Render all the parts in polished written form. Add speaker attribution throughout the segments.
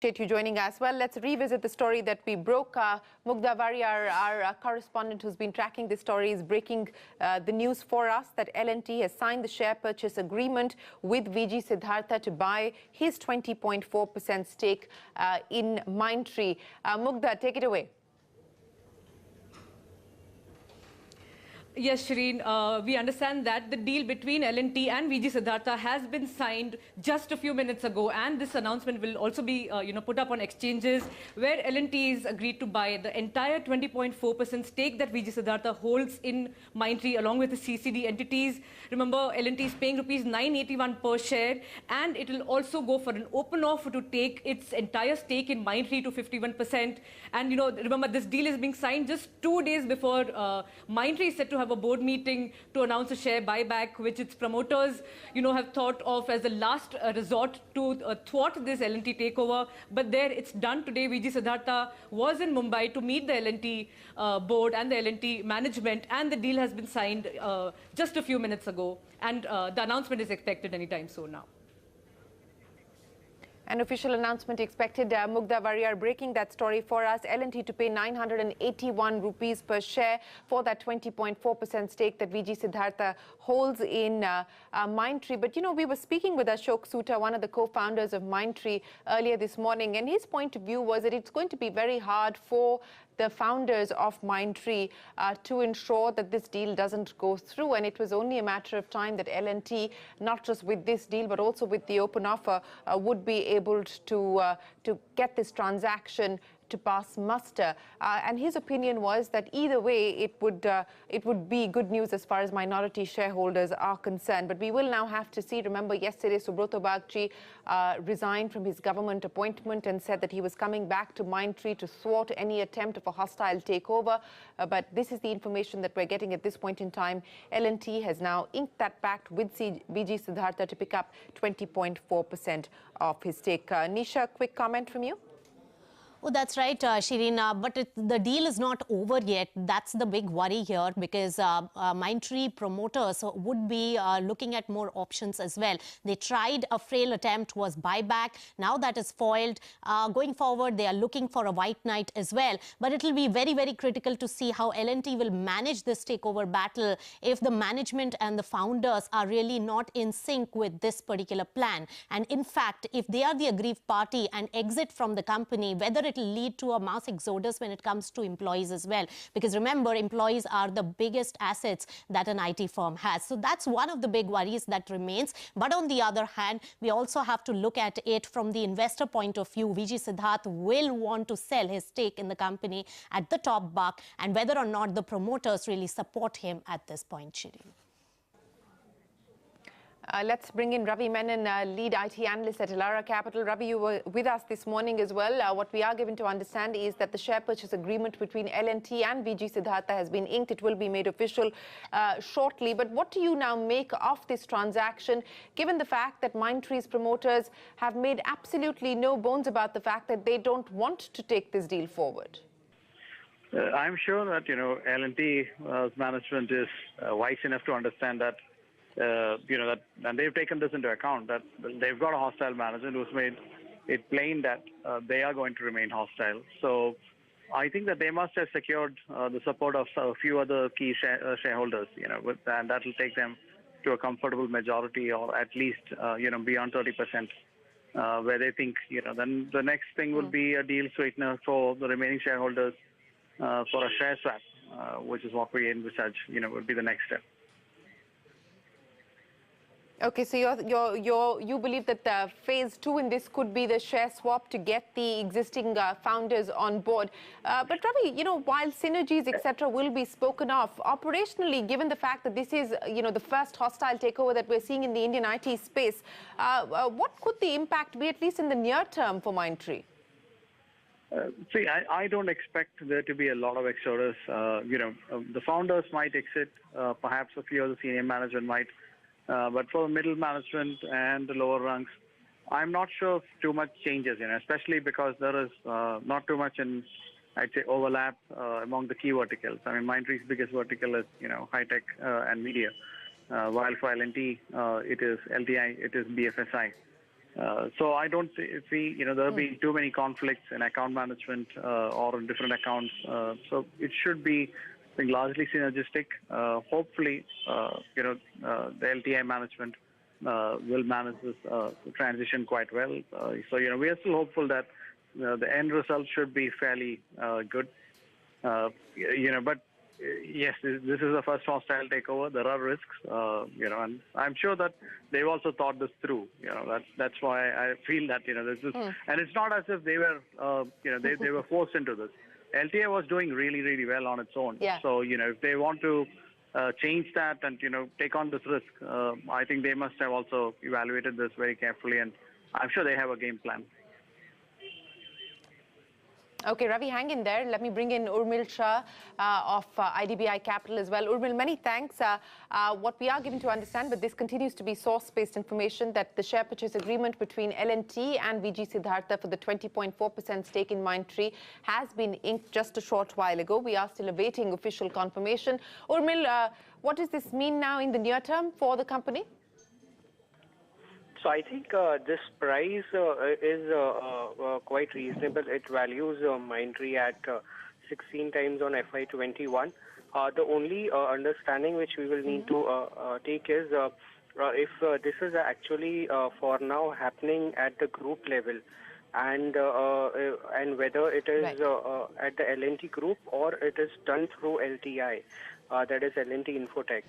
Speaker 1: Appreciate you joining us. Well, let's revisit the story that we broke. Mugdha Variyar, our correspondent who's been tracking this story, is breaking the news for us that L&T has signed the share purchase agreement with VG Siddhartha to buy his 20.4% stake in Mindtree. Mugdha, take it away.
Speaker 2: Yes, Shireen, we understand that the deal between L&T and VG Siddhartha has been signed just a few minutes ago, and this announcement will also be, put up on exchanges where L&T is agreed to buy the entire 20.4% stake that VG Siddhartha holds in Mindtree along with the CCD entities. Remember, L&T is paying rupees 981 per share, and it will also go for an open offer to take its entire stake in Mindtree to 51%. And remember, this deal is being signed just 2 days before Mindtree is set to have a board meeting to announce a share buyback, which its promoters, have thought of as the last resort to thwart this L&T takeover. But there, it's done today. VG Siddhartha was in Mumbai to meet the L&T board and the L&T management, and the deal has been signed just a few minutes ago. And the announcement is expected anytime soon now.
Speaker 1: An official announcement expected. Mugdha Variyar breaking that story for us. L&T to pay 981 rupees per share for that 20.4% stake that VG Siddhartha holds in Mindtree. But, we were speaking with Ashok Soota, one of the co-founders of Mindtree, earlier this morning, and his point of view was that it's going to be very hard for the founders of Mindtree to ensure that this deal doesn't go through. And it was only a matter of time that L&T, not just with this deal, but also with the open offer, would be able to get this transaction to pass muster. And his opinion was that either way, it would be good news as far as minority shareholders are concerned. But we will now have to see. Remember, yesterday, Subrata Bagchi resigned from his government appointment and said that he was coming back to Mindtree to thwart any attempt of a hostile takeover. But this is the information that we're getting at this point in time. L&T has now inked that pact with VG Siddhartha to pick up 20.4% of his stake. Nisha, quick comment from you?
Speaker 3: Oh, that's right, Shireen. But the deal is not over yet. That's the big worry here, because Mindtree promoters would be looking at more options as well. They tried a frail attempt, was buyback. Now that is foiled. Going forward, they are looking for a white knight as well. But it will be very, very critical to see how L&T will manage this takeover battle if the management and the founders are really not in sync with this particular plan. And in fact, if they are the aggrieved party and exit from the company, whether it will lead to a mass exodus when it comes to employees as well. Because remember, employees are the biggest assets that an IT firm has. So that's one of the big worries that remains. But on the other hand, we also have to look at it from the investor point of view. VG Siddhartha will want to sell his stake in the company at the top buck, and whether or not the promoters really support him at this point, Shireen.
Speaker 1: Let's bring in Ravi Menon, lead IT analyst at Elara Capital. Ravi, you were with us this morning as well. What we are given to understand is that the share purchase agreement between L&T and VG Siddhartha has been inked. It will be made official shortly. But what do you now make of this transaction, given the fact that Mindtree's promoters have made absolutely no bones about the fact that they don't want to take this deal forward?
Speaker 4: I'm sure that, L&T management is wise enough to understand that and they've taken this into account, that they've got a hostile management who's made it plain that they are going to remain hostile. So I think that they must have secured the support of a few other key shareholders, and that will take them to a comfortable majority, or at least, beyond 30%, where they think, then the next thing will be a deal sweetener for the remaining shareholders for a share swap, which is what we envisage, would be the next step.
Speaker 1: Okay, so you believe that phase 2 in this could be the share swap to get the existing founders on board. But Ravi, while synergies, etc., will be spoken of, operationally, given the fact that this is, the first hostile takeover that we're seeing in the Indian IT space, what could the impact be, at least in the near term, for Mindtree?
Speaker 4: See, I don't expect there to be a lot of exodus. The founders might exit, perhaps a few of the senior management might. But for the middle management and the lower ranks, I'm not sure if too much changes, especially because there is not too much I'd say, overlap among the key verticals. I mean, Mindtree's biggest vertical is, high tech and media, while for L&T, it is LTI, it is BFSI. So I don't see, there have been too many conflicts in account management or in different accounts. So it should be, I think, largely synergistic. Hopefully, the LTI management will manage this transition quite well. So, we are still hopeful that the end result should be fairly good. But yes, this is the first hostile takeover. There are risks, and I'm sure that they've also thought this through. That's why I feel that this is, and it's not as if they were, they were forced into this. LTI was doing really, really well on its own.
Speaker 1: Yeah.
Speaker 4: So if they want to change that and take on this risk, I think they must have also evaluated this very carefully, and I'm sure they have a game plan.
Speaker 1: Okay, Ravi, hang in there. Let me bring in Urmil Shah of IDBI Capital as well. Urmil, many thanks. What we are given to understand, but this continues to be source-based information, that the share purchase agreement between L&T and VG Siddhartha for the 20.4% stake in Mindtree has been inked just a short while ago. We are still awaiting official confirmation. Urmil, what does this mean now in the near term for the company?
Speaker 5: So I think this price is quite reasonable. It values Mindtree at 16 times on FY21. The only understanding which we will need to take is if this is actually for now happening at the group level, and whether it is at the L&T group or it is done through LTI. That is L&T Infotech,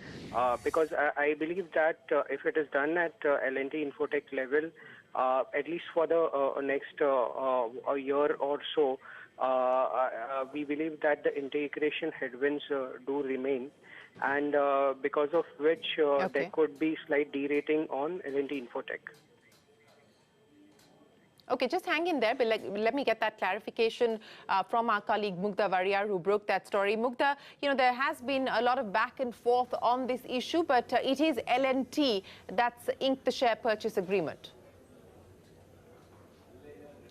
Speaker 5: because I believe that if it is done at L&T Infotech level, at least for the next a year or so, we believe that the integration headwinds do remain, and because of which there could be slight derating on L&T Infotech.
Speaker 1: Okay, just hang in there, but let me get that clarification from our colleague Mugdha Variyar, who broke that story. Mugdha, there has been a lot of back and forth on this issue, but it is L&T that's inked the share purchase agreement.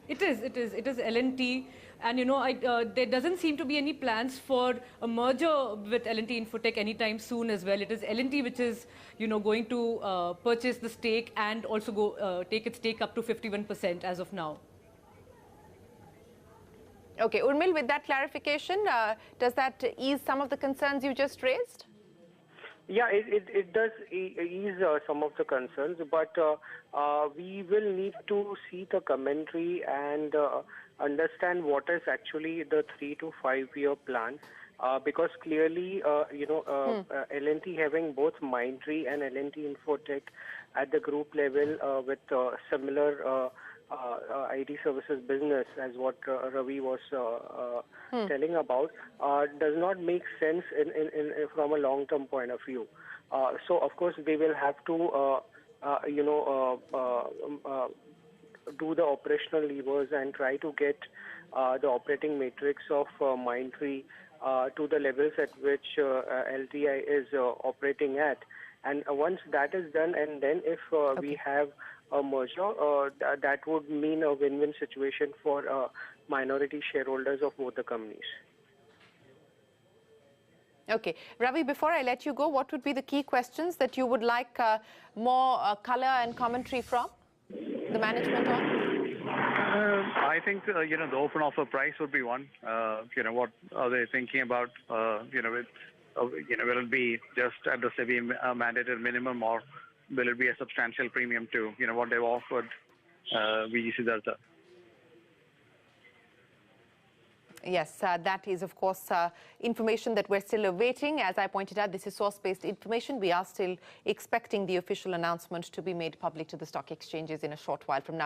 Speaker 2: It is L&T. And, there doesn't seem to be any plans for a merger with L&T Infotech anytime soon as well. It is L&T which is, going to purchase the stake and also take its stake up to 51% as of now.
Speaker 1: Okay, Urmil, with that clarification, does that ease some of the concerns you just raised?
Speaker 5: Yeah, it does ease some of the concerns, but we will need to see the commentary and understand what is actually the 3 to 5 year plan, because clearly, L&T having both Mindtree and L&T Infotech at the group level with similar IT services business as what Ravi was telling about, does not make sense from a long-term point of view. So, of course, they will have to, do the operational levers and try to get the operating matrix of Mindtree to the levels at which LTI is operating at. And once that is done, and then if we have a merger, that would mean a win-win situation for minority shareholders of both the companies.
Speaker 1: Okay. Ravi, before I let you go, what would be the key questions that you would like more color and commentary from the management on?
Speaker 4: I think, the open offer price would be one. What are they thinking about? Will it be just at the SEBI mandated minimum, or will it be a substantial premium to, what they've offered VG Siddhartha?
Speaker 1: Yes, that is, of course, information that we're still awaiting. As I pointed out, this is source-based information. We are still expecting the official announcement to be made public to the stock exchanges in a short while from now.